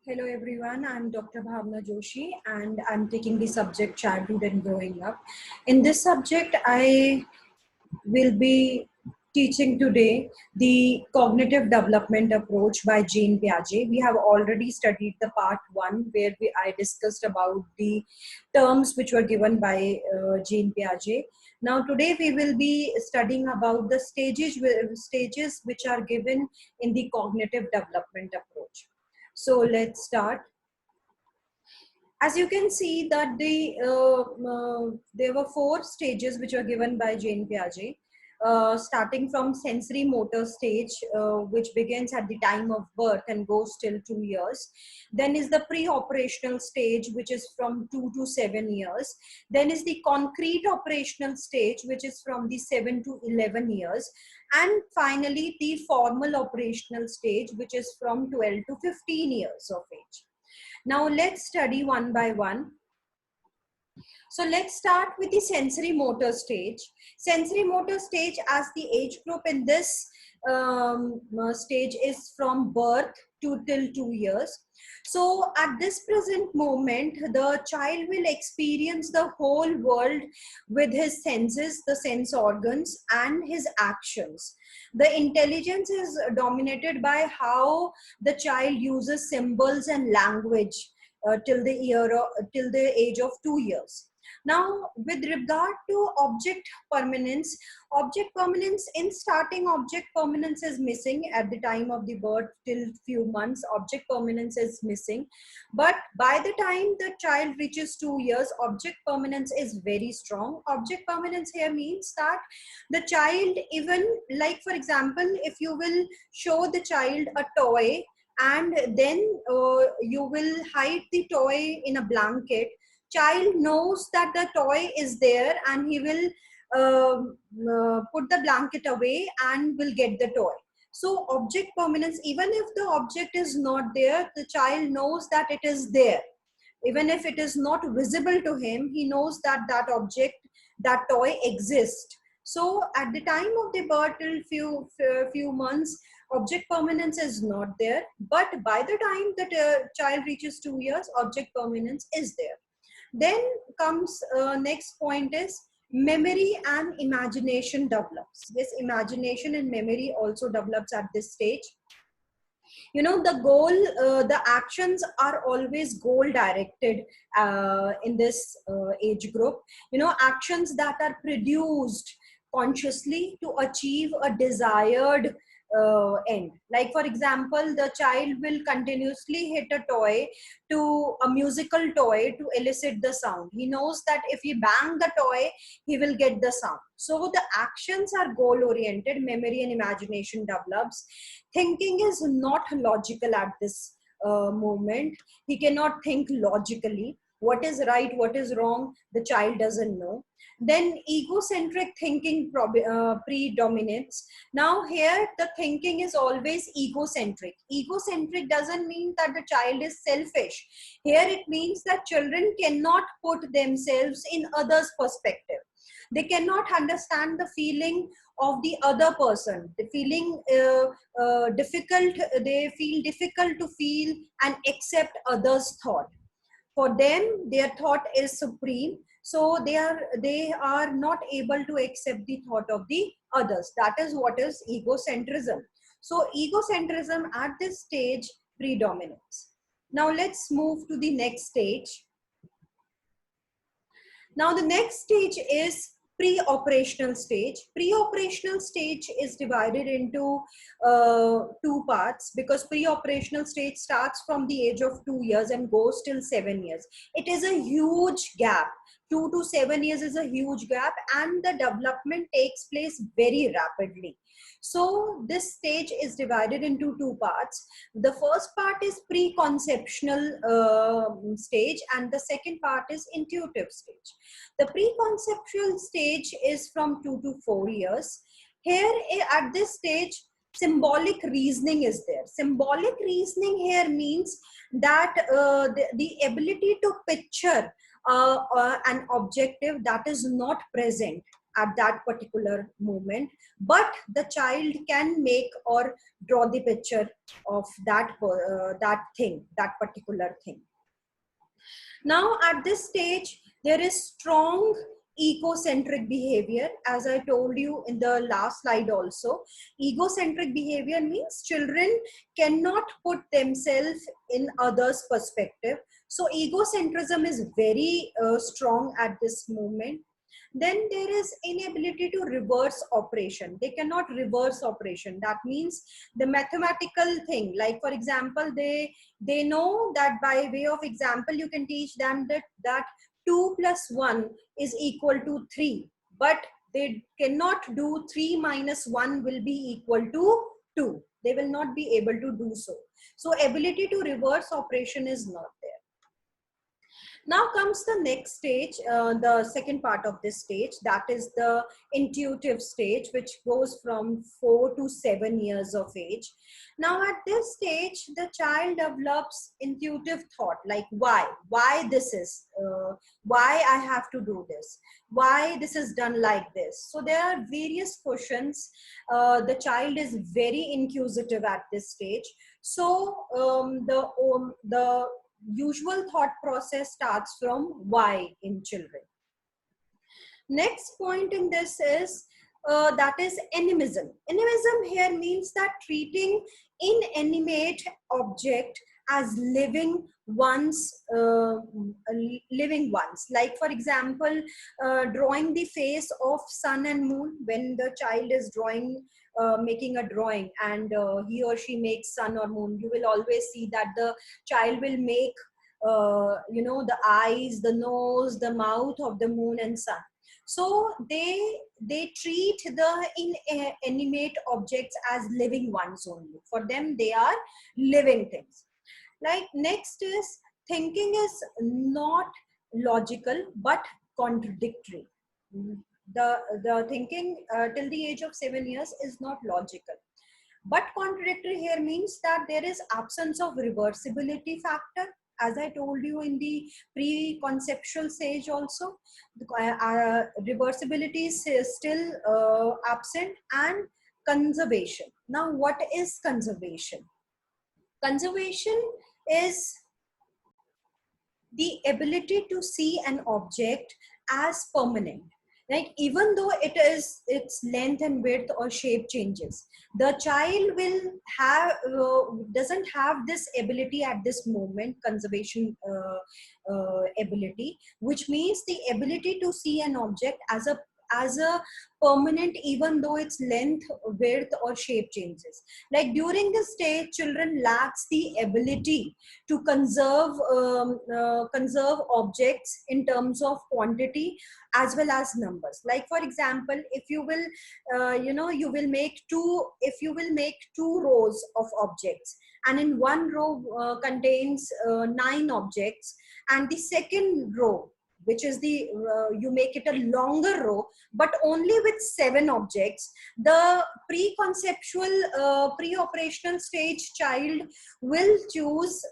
Hello everyone, I'm Dr. Bhavna Joshi and I'm taking the subject childhood and growing up. In this subject, I will be teaching today the cognitive development approach by Jean Piaget. We have already studied the part one where I discussed about the terms which were given by Jean Piaget. Now today we will be studying about the stages which are given in the cognitive development approach. So let's start. As you can see that there were four stages which were given by Jane Piaget, starting from sensory motor stage, which begins at the time of birth and goes till 2 years. Then is the pre-operational stage, which is from 2 to 7 years. Then is the concrete operational stage, which is from the 7 to 11 years. And finally, the formal operational stage, which is from 12 to 15 years of age. Now let's study one by one. So let's start with the sensory motor stage. Sensory motor stage as the age group in this stage is from birth to till 2 years. So at this present moment, the child will experience the whole world with his senses, the sense organs and his actions. The intelligence is dominated by how the child uses symbols and language till the age of 2 years. Now, with regard to object permanence in starting, object permanence is missing at the time of the birth till few months. Object permanence is missing, but by the time the child reaches 2 years, object permanence is very strong. Object permanence here means that the child, even like for example, if you will show the child a toy and then you will hide the toy in a blanket, child knows that the toy is there and he will put the blanket away and will get the toy. So object permanence, even if the object is not there, the child knows that it is there. Even if it is not visible to him, he knows that that object, that toy exists. So at the time of the birth till few months, object permanence is not there, but by the time that child reaches 2 years, object permanence is there. Then comes next point is memory and imagination develops. This imagination and memory also develops at this stage. You know, the goal, the actions are always goal directed in this age group. You know, actions that are produced consciously to achieve a desired end. Like for example, the child will continuously hit a toy, to a musical toy, to elicit the sound. He knows that if he bang the toy, he will get the sound. So the actions are goal oriented. Memory and imagination develops. Thinking is not logical at this moment. He cannot think logically. What is right, what is wrong, the child doesn't know. Then egocentric thinking predominates. Now here the thinking is always egocentric. Egocentric doesn't mean that the child is selfish. Here it means that children cannot put themselves in others' perspective. They cannot understand the feeling of the other person. The feeling difficult, they feel difficult to feel and accept others' thought. For them, their thought is supreme, so they are not able to accept the thought of the others. That is what is egocentrism. So egocentrism at this stage predominates. Now let's move to the next stage. Now the next stage is pre-operational stage. Pre-operational stage is divided into two parts, because pre-operational stage starts from the age of 2 years and goes till 7 years. It is a huge gap. 2 to 7 years is a huge gap, and the development takes place very rapidly. So this stage is divided into two parts. The first part is pre-conceptual stage, and the second part is intuitive stage. The pre-conceptual stage is from 2 to 4 years. Here at this stage, symbolic reasoning is there. Symbolic reasoning here means that the ability to picture an objective that is not present at that particular moment, but the child can make or draw the picture of that that particular thing. Now at this stage, there is strong egocentric behavior. As I told you in the last slide also, egocentric behavior means children cannot put themselves in others' perspective. So egocentrism is very strong at this moment. Then there is inability to reverse operation. They cannot reverse operation. That means the mathematical thing, like for example, they know that by way of example you can teach them that 2 plus 1 is equal to 3, but they cannot do 3 minus 1 will be equal to 2. They will not be able to do so. So ability to reverse operation is not there. Now comes the next stage, the second part of this stage, that is the intuitive stage, which goes from 4 to 7 years of age. Now at this stage, the child develops intuitive thought, like why this is, why I have to do this, why this is done like this. So there are various questions. The child is very inquisitive at this stage. So the usual thought process starts from why in children. Next point in this is that is animism. Animism here means that treating inanimate object as living ones, like for example, drawing the face of sun and moon. When the child is drawing, making a drawing, and he or she makes sun or moon, you will always see that the child will make the eyes, the nose, the mouth of the moon and sun. So they treat the inanimate objects as living ones only. For them, they are living things. Like next is thinking is not logical but contradictory. The thinking till the age of 7 years is not logical, but contradictory here means that there is absence of reversibility factor. As I told you in the pre-conceptual stage also, reversibility is still absent, and conservation. Now, what is conservation? Conservation is the ability to see an object as permanent. Like even though its length and width or shape changes, the child will have doesn't have this ability at this moment, conservation ability, which means the ability to see an object as a permanent, even though its length, width or shape changes. Like during this stage, children lacks the ability to conserve objects in terms of quantity as well as numbers. Like for example, if you will you will make two rows of objects, and in one row contains 9 objects, and the second row, which is the you make it a longer row but only with 7 objects, the pre-operational stage child will choose,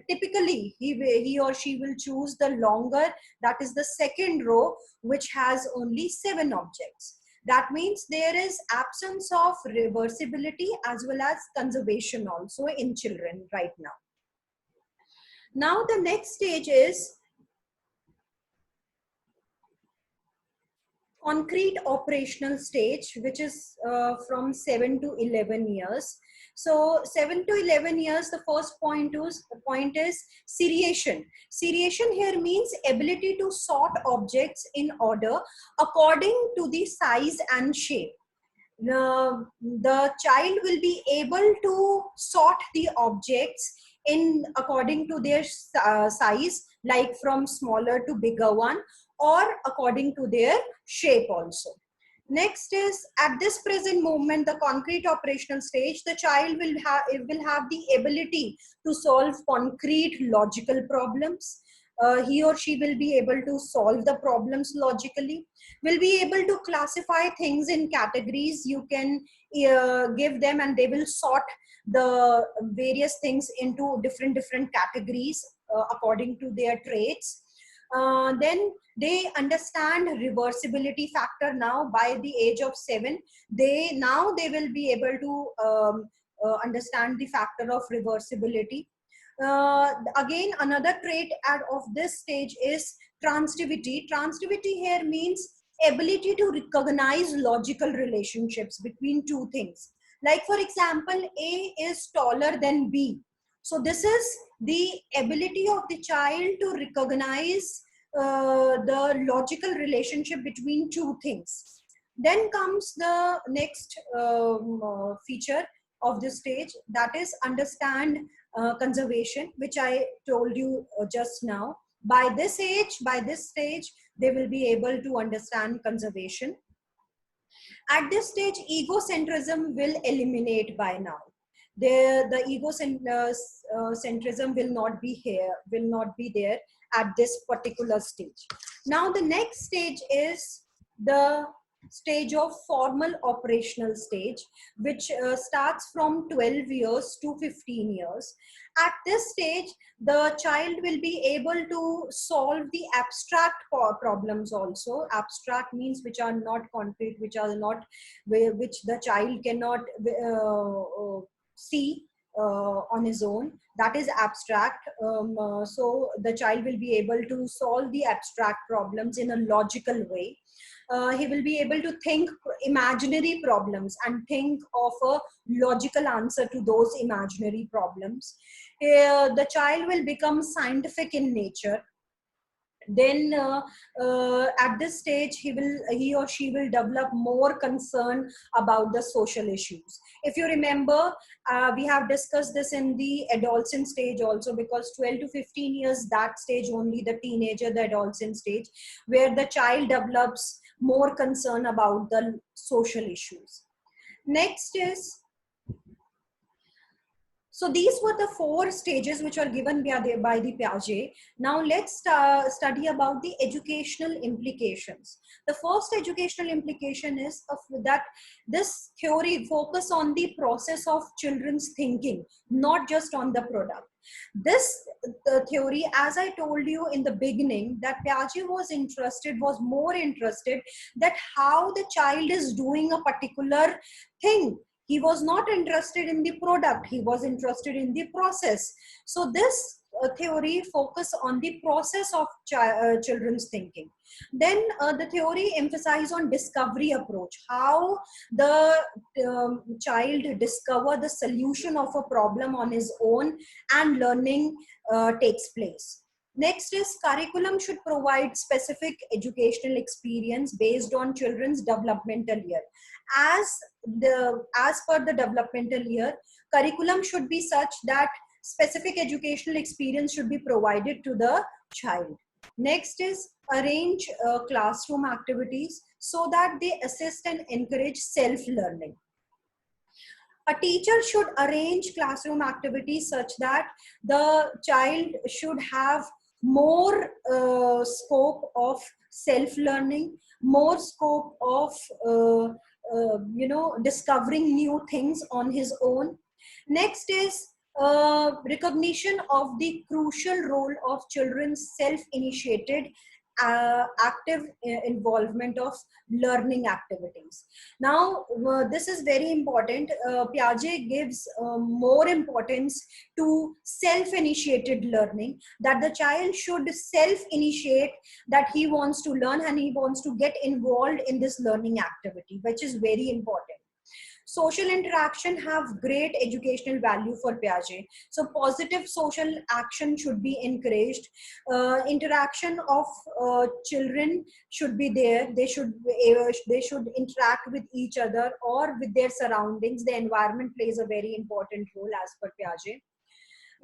typically he or she will choose the longer, that is the second row, which has only 7 objects. That means there is absence of reversibility as well as conservation also in children right now. Now the next stage is concrete operational stage, which is from 7 to 11 years. So 7 to 11 years, the first point is seriation. Seriation here means ability to sort objects in order according to the size and shape. The child will be able to sort the objects in according to their size, like from smaller to bigger one, or according to their shape also. Next is, at this present moment, the concrete operational stage, the child will have the ability to solve concrete logical problems. He or she will be able to solve the problems logically, will be able to classify things in categories. You can give them and they will sort the various things into different categories according to their traits. Then they understand reversibility factor now by the age of 7. They will be able to understand the factor of reversibility. Again, another trait of this stage is transitivity. Transitivity here means ability to recognize logical relationships between two things. Like for example, A is taller than B. So this is the ability of the child to recognize the logical relationship between two things. Then comes the next feature of this stage, that is understand conservation, which I told you just now. By this stage, they will be able to understand conservation. At this stage, egocentrism will eliminate by now. The egocentrism will not be here, will not be there at this particular stage. Now, the next stage is the stage of formal operational stage, which starts from 12 years to 15 years. At this stage, the child will be able to solve the abstract problems also. Abstract means which are not concrete, which are not, which the child cannot see on his own. That is abstract. So the child will be able to solve the abstract problems in a logical way. He will be able to think imaginary problems and think of a logical answer to those imaginary problems. The child will become scientific in nature. Then at this stage, he or she will develop more concern about the social issues. If you remember, we have discussed this in the adolescent stage also, because 12 to 15 years, that stage only, the teenager, the adolescent stage, where the child develops more concern about the social issues. Next is, so these were the 4 stages which are given by the Piaget. Now let's study about the educational implications. The first educational implication is that this theory focus on the process of children's thinking, not just on the product. This theory, as I told you in the beginning, that Piaget was more interested that how the child is doing a particular thing. He was not interested in the product, he was interested in the process. So this theory focus on the process of children's thinking. Then the theory emphasize on discovery approach, how the child discover the solution of a problem on his own and learning takes place. Next is curriculum should provide specific educational experience based on children's developmental year. As per the developmental year, curriculum should be such that specific educational experience should be provided to the child. Next is arrange classroom activities so that they assist and encourage self-learning. A teacher should arrange classroom activities such that the child should have more scope of self-learning, more scope of discovering new things on his own. Next is recognition of the crucial role of children's self-initiated active involvement of learning activities. Now, this is very important. Piaget gives more importance to self-initiated learning, that the child should self-initiate that he wants to learn and he wants to get involved in this learning activity, which is very important. Social interaction have great educational value for Piaget. So positive social action should be encouraged. Interaction of children should be there. They should interact with each other or with their surroundings. The environment plays a very important role as per Piaget.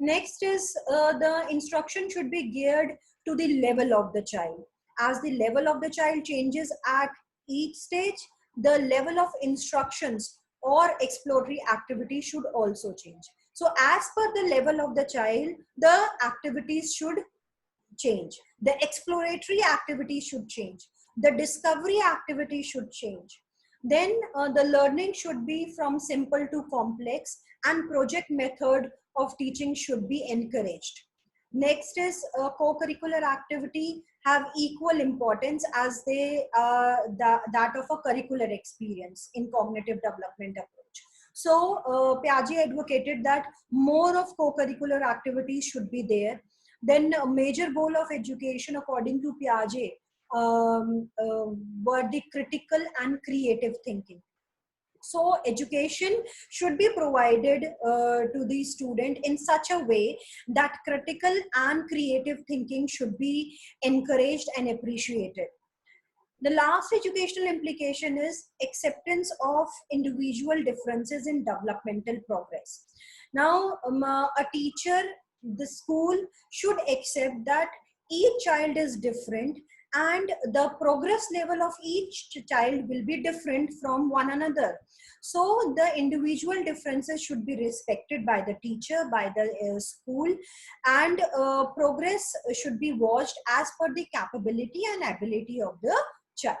Next is the instruction should be geared to the level of the child. As the level of the child changes at each stage, the level of instructions or exploratory activity should also change. So as per the level of the child, the activities should change. The exploratory activity should change. The discovery activity should change. Then the learning should be from simple to complex, and project method of teaching should be encouraged. Next is co-curricular activity have equal importance as they that of a curricular experience in cognitive development approach. So Piaget advocated that more of co-curricular activities should be there. Then a major goal of education, according to Piaget, were the critical and creative thinking. So education should be provided to the student in such a way that critical and creative thinking should be encouraged and appreciated. The last educational implication is acceptance of individual differences in developmental progress. Now, a teacher, the school should accept that each child is different and the progress level of each child will be different from one another. So the individual differences should be respected by the teacher, by the school, and progress should be watched as per the capability and ability of the child.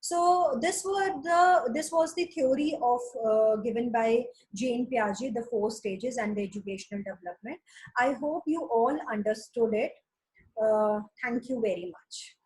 So this was the theory of given by Jean Piaget, the 4 stages and the educational development. I hope you all understood it. Thank you very much.